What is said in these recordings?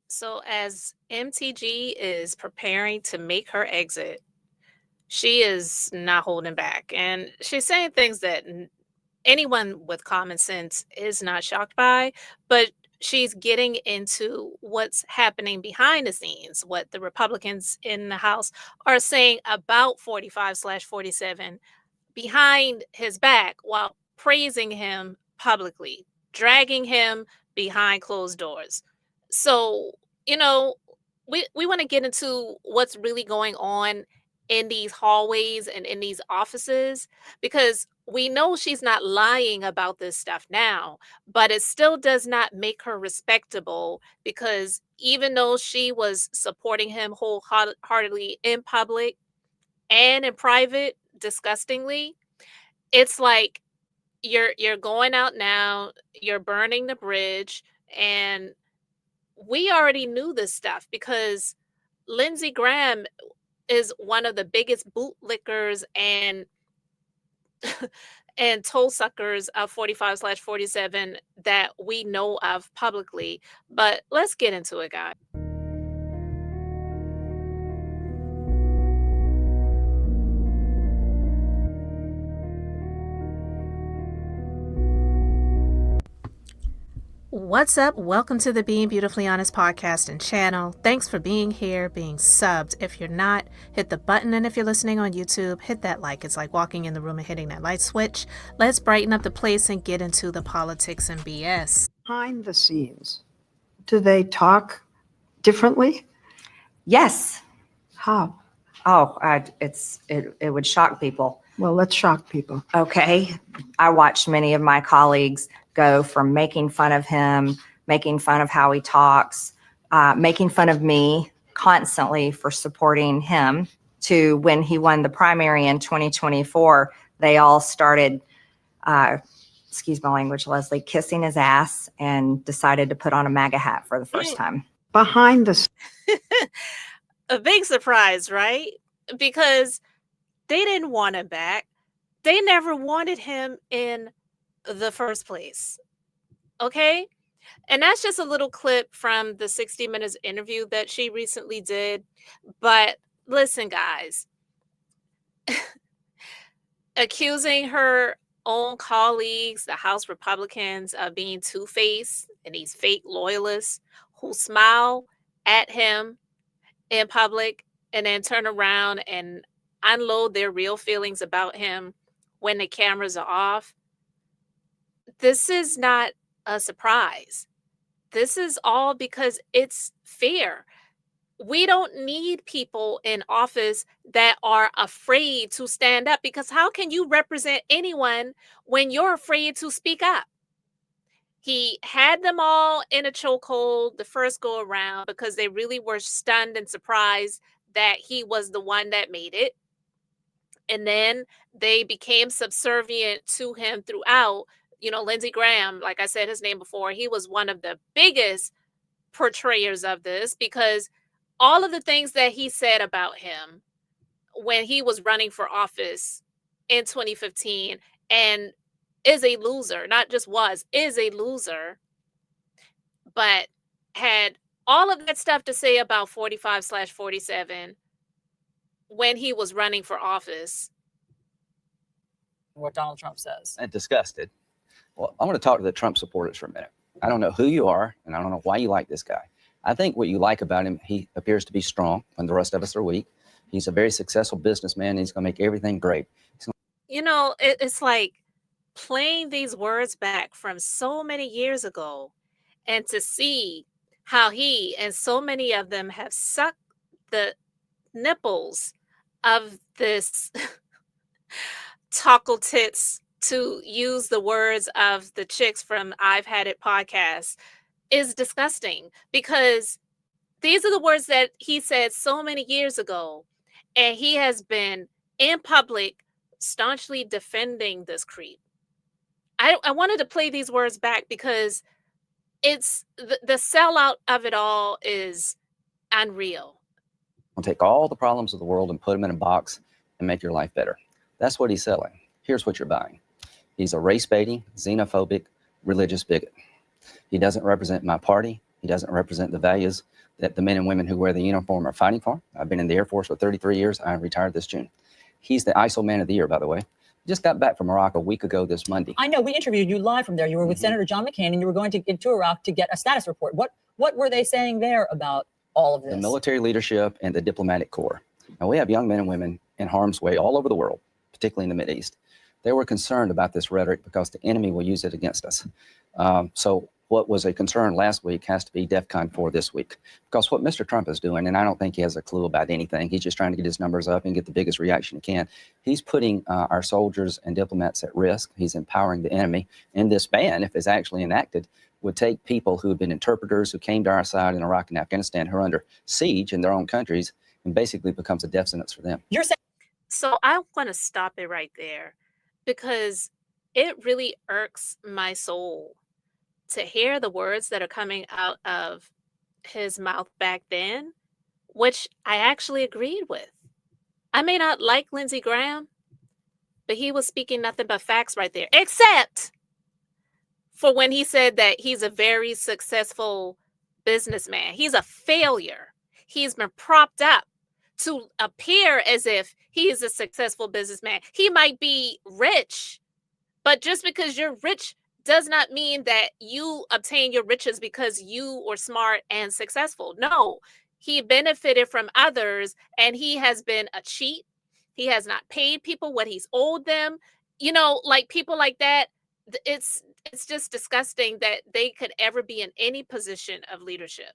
So, as MTG is preparing to make her exit, she is not holding back. And she's saying things that anyone with common sense is not shocked by, but she's getting into what's happening behind the scenes, what the Republicans in the House are saying about 45/47 behind his back while praising him publicly, dragging him behind closed doors. So, you know, we want to get into what's really going on in these hallways and in these offices because we know she's not lying about this stuff now, but it still does not make her respectable because even though she was supporting him wholeheartedly in public and in private, disgustingly, it's like you're going out now, you're burning the bridge, and we already knew this stuff because Lindsey Graham is one of the biggest bootlickers and toe suckers of 45/47 that we know of publicly. But let's get into it, guys. What's up? Welcome to the Being Beautifully Honest podcast and channel. Thanks for being here, being subbed. If you're not, hit the button. And if you're listening on YouTube, hit that like. It's like walking in the room and hitting that light switch. Let's brighten up the place and get into the politics and BS. Behind the scenes, do they talk differently? Yes. How? Oh, it would shock people. Well, let's shock people. Okay. I watched many of my colleagues go from making fun of him, making fun of how he talks, making fun of me constantly for supporting him, to when he won the primary in 2024, they all started, excuse my language, Leslie, kissing his ass and decided to put on a MAGA hat for the first time. Behind the A big surprise, right? Because they didn't want him back. They never wanted him in the first place. Okay? And that's just a little clip from the 60 Minutes interview that she recently did. But listen, guys, accusing her own colleagues, the House Republicans, of being two-faced and these fake loyalists who smile at him in public and then turn around and unload their real feelings about him when the cameras are off. This is not a surprise. This is all because it's fair. We don't need people in office that are afraid to stand up, because how can you represent anyone when you're afraid to speak up? He had them all in a chokehold the first go around because they really were stunned and surprised that he was the one that made it. And then they became subservient to him throughout. Lindsey Graham, like I said his name before, he was one of the biggest portrayers of this because all of the things that he said about him when he was running for office in 2015 and is a loser, not just is a loser, but had all of that stuff to say about 45/47 when he was running for office. What Donald Trump says. And disgusted. Well, I want to talk to the Trump supporters for a minute. I don't know who you are, and I don't know why you like this guy. I think what you like about him, he appears to be strong when the rest of us are weak. He's a very successful businessman, and he's going to make everything great. It's like playing these words back from so many years ago and to see how he and so many of them have sucked the nipples of this tackle tits, to use the words of the chicks from I've Had It podcast, is disgusting, because these are the words that he said so many years ago, and he has been in public staunchly defending this creep. I wanted to play these words back because it's the sellout of it all is unreal. I'll take all the problems of the world and put them in a box and make your life better. That's what he's selling. Here's what you're buying. He's a race-baiting, xenophobic, religious bigot. He doesn't represent my party. He doesn't represent the values that the men and women who wear the uniform are fighting for. I've been in the Air Force for 33 years. I retired this June. He's the ISIL Man of the Year, by the way. Just got back from Iraq a week ago this Monday. I know, we interviewed you live from there. You were with Senator John McCain, and you were going into Iraq to get a status report. What were they saying there about all of this? The military leadership and the diplomatic corps. Now, we have young men and women in harm's way all over the world, particularly in the Mideast. They were concerned about this rhetoric because the enemy will use it against us. So what was a concern last week has to be DEFCON 4 this week. Because what Mr. Trump is doing, and I don't think he has a clue about anything, he's just trying to get his numbers up and get the biggest reaction he can. He's putting our soldiers and diplomats at risk. He's empowering the enemy. And this ban, if it's actually enacted, would take people who have been interpreters, who came to our side in Iraq and Afghanistan, who are under siege in their own countries, and basically becomes a death sentence for them. You're saying So I want to stop it right there because it really irks my soul to hear the words that are coming out of his mouth back then, which I actually agreed with. I may not like Lindsey Graham, but he was speaking nothing but facts right there, except for when he said that he's a very successful businessman. He's a failure. He's been propped up to appear as if he is a successful businessman. He might be rich, but just because you're rich does not mean that you obtain your riches because you are smart and successful. No, he benefited from others and he has been a cheat. He has not paid people what he's owed them. You know, like people like that, it's just disgusting that they could ever be in any position of leadership.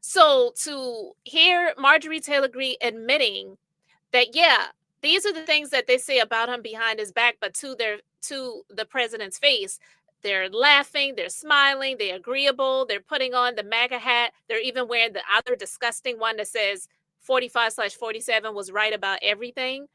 So to hear Marjorie Taylor Greene admitting that, yeah, these are the things that they say about him behind his back, but to the president's face, they're laughing, they're smiling, they're agreeable, they're putting on the MAGA hat, they're even wearing the other disgusting one that says 45/47 was right about everything.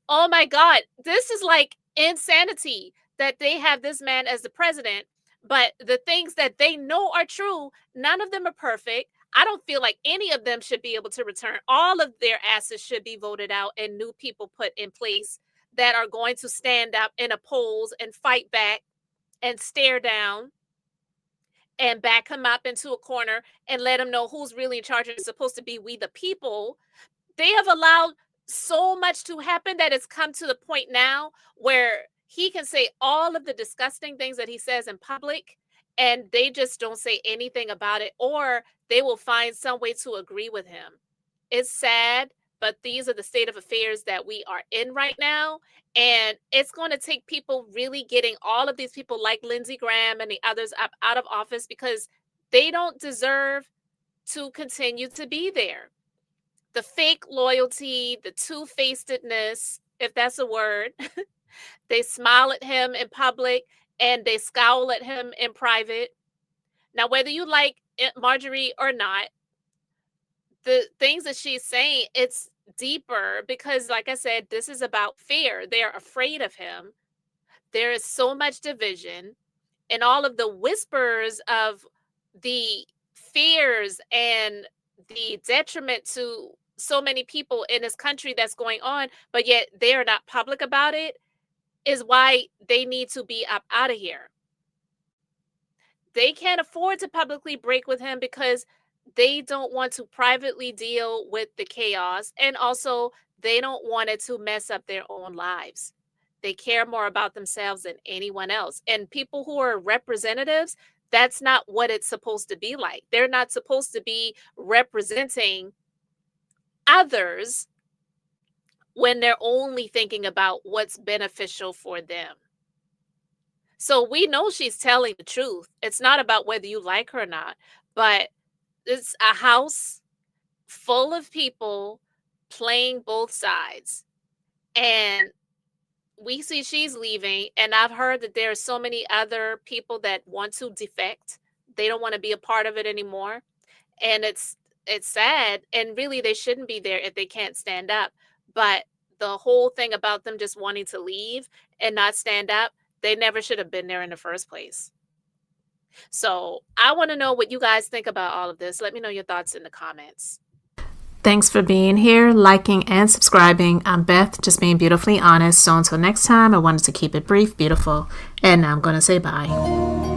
Oh my God, this is like insanity that they have this man as the president, but the things that they know are true, none of them are perfect. I don't feel like any of them should be able to return. All of their asses should be voted out and new people put in place that are going to stand up and oppose and fight back and stare down and back him up into a corner and let him know who's really in charge. It's supposed to be we the people. They have allowed so much to happen that it's come to the point now where he can say all of the disgusting things that he says in public and they just don't say anything about it, or they will find some way to agree with him. It's sad, but these are the state of affairs that we are in right now. And it's going to take people really getting all of these people like Lindsey Graham and the others up out of office because they don't deserve to continue to be there. The fake loyalty, the two-facedness, if that's a word, they smile at him in public and they scowl at him in private. Now, whether you like Marjorie or not, the things that she's saying, it's deeper because, like I said, this is about fear. They're afraid of him. There is so much division and all of the whispers of the fears and the detriment to so many people in this country that's going on, but yet they're not public about it, is why they need to be up out of here. They can't afford to publicly break with him because they don't want to privately deal with the chaos. And also, they don't want it to mess up their own lives. They care more about themselves than anyone else. And people who are representatives, that's not what it's supposed to be like. They're not supposed to be representing others when they're only thinking about what's beneficial for them. So we know she's telling the truth. It's not about whether you like her or not, but it's a house full of people playing both sides. And we see she's leaving. And I've heard that there are so many other people that want to defect. They don't want to be a part of it anymore. And it's sad. And really, they shouldn't be there if they can't stand up. But the whole thing about them just wanting to leave and not stand up, they never should have been there in the first place. So I want to know what you guys think about all of this. Let me know your thoughts in the comments. Thanks for being here, liking, and subscribing. I'm Beth, just being beautifully honest. So until next time, I wanted to keep it brief, beautiful, and now I'm going to say bye.